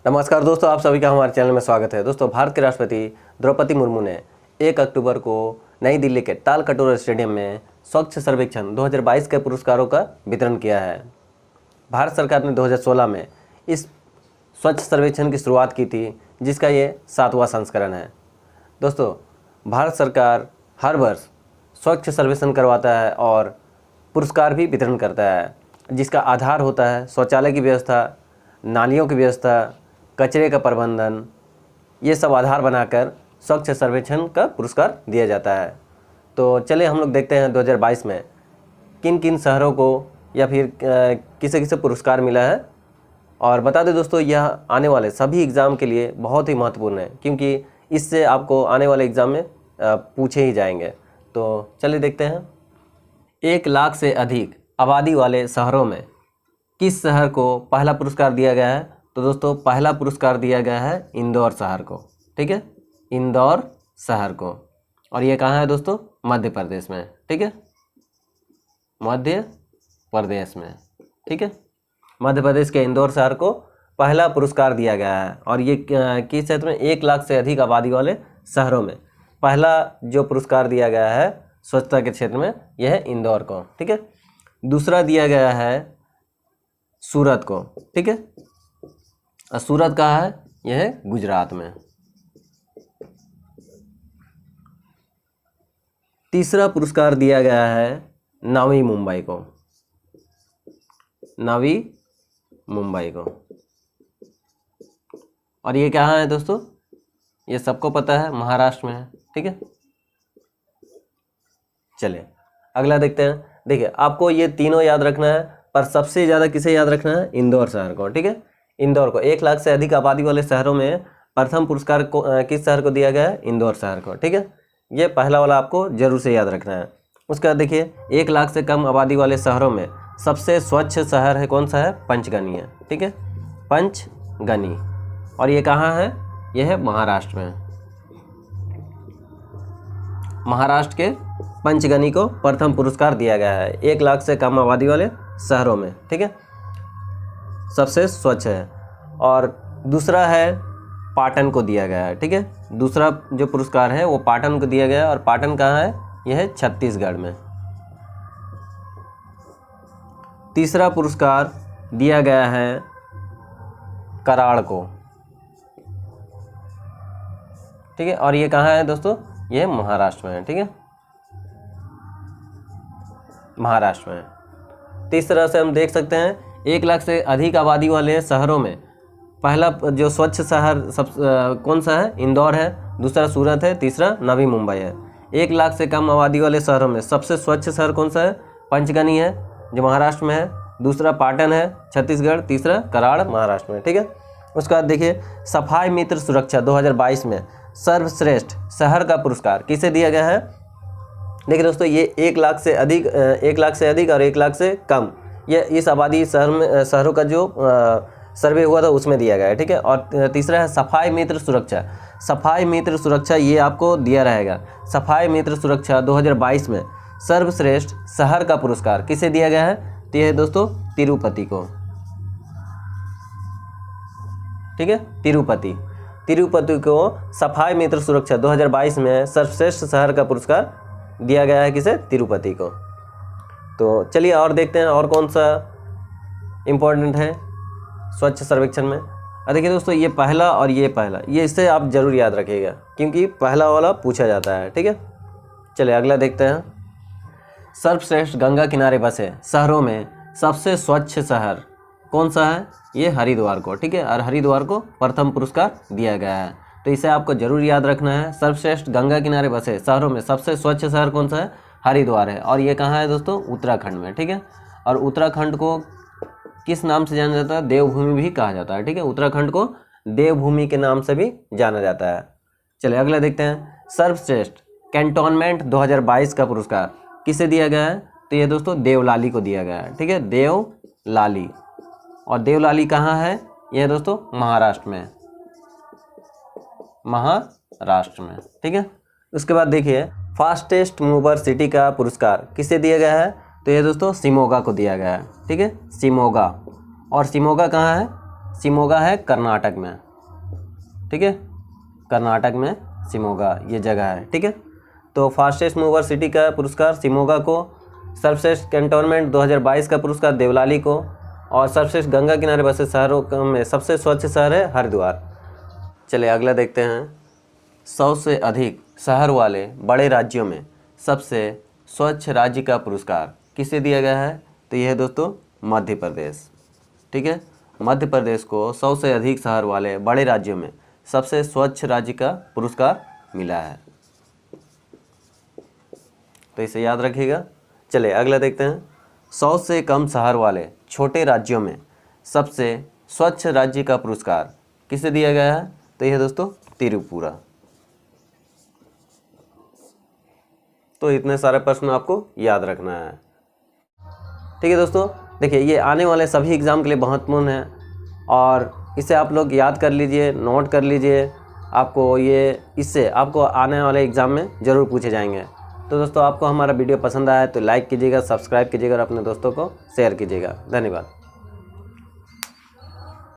नमस्कार दोस्तों, आप सभी का हमारे चैनल में स्वागत है। दोस्तों, भारत के राष्ट्रपति द्रौपदी मुर्मू ने 1 अक्टूबर को नई दिल्ली के तालकटोरा स्टेडियम में स्वच्छ सर्वेक्षण 2022 के पुरस्कारों का वितरण किया है। भारत सरकार ने 2016 में इस स्वच्छ सर्वेक्षण की शुरुआत की थी, जिसका ये 7वां संस्करण है। दोस्तों, भारत सरकार हर वर्ष स्वच्छ सर्वेक्षण करवाता है और पुरस्कार भी वितरण करता है, जिसका आधार होता है शौचालय की व्यवस्था, नालियों की व्यवस्था, कचरे का प्रबंधन। ये सब आधार बनाकर स्वच्छ सर्वेक्षण का पुरस्कार दिया जाता है। तो चलिए हम लोग देखते हैं 2022 में किन किन शहरों को या फिर किसे किसे पुरस्कार मिला है। और बता दें दोस्तों, यह आने वाले सभी एग्ज़ाम के लिए बहुत ही महत्वपूर्ण है, क्योंकि इससे आपको आने वाले एग्ज़ाम में पूछे ही जाएंगे। तो चलिए देखते हैं। 1 लाख से अधिक आबादी वाले शहरों में किस शहर को पहला पुरस्कार दिया गया है? तो दोस्तों, पहला पुरस्कार दिया गया है इंदौर शहर को। ठीक है, इंदौर शहर को। और ये कहाँ है दोस्तों? मध्य प्रदेश में। ठीक है, मध्य प्रदेश में। ठीक है, मध्य प्रदेश के इंदौर शहर को पहला पुरस्कार दिया गया है। और ये किस क्षेत्र में? 1 लाख से अधिक आबादी वाले शहरों में पहला जो पुरस्कार दिया गया है स्वच्छता के क्षेत्र में, यह है इंदौर को। ठीक है, दूसरा दिया गया है सूरत को। ठीक है, और सूरत कहाँ है? यह है गुजरात में। तीसरा पुरस्कार दिया गया है नवी मुंबई को। नवी मुंबई को। और ये कहाँ है दोस्तों? ये सबको पता है, महाराष्ट्र में है। ठीक है, चलिए अगला देखते हैं। देखिए, आपको ये तीनों याद रखना है, पर सबसे ज़्यादा किसे याद रखना है? इंदौर शहर को। ठीक है, इंदौर को। 1 लाख से अधिक आबादी वाले शहरों में प्रथम पुरस्कार को किस शहर को दिया गया है? इंदौर शहर को। ठीक है, ये पहला वाला आपको जरूर से याद रखना है। उसके बाद देखिए, 1 लाख से कम आबादी वाले शहरों में सबसे स्वच्छ शहर है कौन सा है? पंचगनी है। ठीक है, पंचगनी। और ये कहाँ है? यह है महाराष्ट्र में। महाराष्ट्र के पंचगनी को प्रथम पुरस्कार दिया गया है 1 लाख से कम आबादी वाले शहरों में। ठीक है, सबसे स्वच्छ है। और दूसरा है पाटन को दिया गया है। ठीक है, दूसरा जो पुरस्कार है वो पाटन को दिया गया है। और पाटन कहाँ है? यह है छत्तीसगढ़ में। तीसरा पुरस्कार दिया गया है कराड़ को। ठीक है, और ये कहाँ है दोस्तों? ये महाराष्ट्र में है। ठीक है, महाराष्ट्र में। तीसरा से हम देख सकते हैं 1 लाख से अधिक आबादी वाले शहरों में पहला जो स्वच्छ शहर कौन सा है? इंदौर है। दूसरा सूरत है। तीसरा नवी मुंबई है। 1 लाख से कम आबादी वाले शहरों में सबसे स्वच्छ शहर कौन सा है? पंचगनी है, जो महाराष्ट्र में है। दूसरा पाटन है, छत्तीसगढ़। तीसरा कराड़, महाराष्ट्र में। ठीक है, उसके बाद देखिए, सफाई मित्र सुरक्षा 2022 में सर्वश्रेष्ठ शहर का पुरस्कार किसे दिया गया है? देखिए दोस्तों, ये 1 लाख से अधिक, 1 लाख से अधिक और 1 लाख से कम, ये इस आबादी शहरों का जो सर्वे हुआ था उसमें दिया गया है। ठीक है, और तीसरा है सफाई मित्र सुरक्षा। सफाई मित्र सुरक्षा ये आपको दिया रहेगा। सफाई मित्र सुरक्षा 2022 में सर्वश्रेष्ठ शहर का पुरस्कार किसे दिया गया है? तो यह है दोस्तों तिरुपति को। ठीक है, तिरुपति को सफाई मित्र सुरक्षा 2022 में सर्वश्रेष्ठ शहर का पुरस्कार दिया गया है। किसे? तिरुपति को। तो चलिए और देखते हैं और कौन सा इम्पोर्टेंट है स्वच्छ सर्वेक्षण में। देखिए दोस्तों, ये पहला और ये पहला, ये इससे आप जरूर याद रखिएगा, क्योंकि पहला वाला पूछा जाता है। ठीक है, चलिए अगला देखते हैं। सर्वश्रेष्ठ गंगा किनारे बसे शहरों में सबसे स्वच्छ शहर कौन सा है? ये हरिद्वार को। ठीक है, और हरिद्वार को प्रथम पुरस्कार दिया गया है। तो इसे आपको जरूर याद रखना है। सर्वश्रेष्ठ गंगा किनारे बसे शहरों में सबसे स्वच्छ शहर कौन सा है? हरिद्वार है। और ये कहाँ है दोस्तों? उत्तराखंड में। ठीक है, और उत्तराखंड को किस नाम से जाना जाता है? देवभूमि भी कहा जाता है। ठीक है, उत्तराखंड को देवभूमि के नाम से भी जाना जाता है। चलिए अगला देखते हैं। सर्वश्रेष्ठ कैंटोनमेंट 2022 का पुरस्कार किसे दिया गया है? तो ये दोस्तों देवलाली को दिया गया है। ठीक है, देवलाली। और देवलाली कहाँ है? यह दोस्तों महाराष्ट्र में। महाराष्ट्र में। ठीक है, उसके बाद देखिए, फास्टेस्ट मूवर सिटी का पुरस्कार किसे दिया गया है? तो ये दोस्तों शिमोगा को दिया गया है। ठीक है, शिमोगा। और शिमोगा कहाँ है? शिमोगा है कर्नाटक में, ठीक है, कर्नाटक में शिमोगा ये जगह है, ठीक है। तो फास्टेस्ट मूवर सिटी का पुरस्कार शिमोगा को, सर्वश्रेष्ठ कैंटोनमेंट 2022 का पुरस्कार देवलाली को, और सर्वश्रेष्ठ गंगा किनारे बसे शहरों में सबसे स्वच्छ शहर है हरिद्वार। चलिए अगला देखते हैं। 100 से अधिक शहर वाले बड़े राज्यों में सबसे स्वच्छ राज्य का पुरस्कार किसे दिया गया है? तो यह है दोस्तों मध्य प्रदेश, ठीक है। मध्य प्रदेश को 100 से अधिक शहर वाले बड़े राज्यों में सबसे स्वच्छ राज्य का पुरस्कार मिला है, तो इसे याद रखिएगा। चलिए अगला देखते हैं। 100 से कम शहर वाले छोटे राज्यों में सबसे स्वच्छ राज्य का पुरस्कार किसे दिया गया है? तो यह दोस्तों त्रिपुरा। तो इतने सारे प्रश्न आपको याद रखना है, ठीक है दोस्तों। देखिए ये आने वाले सभी एग्ज़ाम के लिए महत्वपूर्ण है और इसे आप लोग याद कर लीजिए, नोट कर लीजिए। आपको ये इससे आपको आने वाले एग्ज़ाम में ज़रूर पूछे जाएंगे। तो दोस्तों आपको हमारा वीडियो पसंद आया तो लाइक कीजिएगा, सब्सक्राइब कीजिएगा और अपने दोस्तों को शेयर कीजिएगा। धन्यवाद।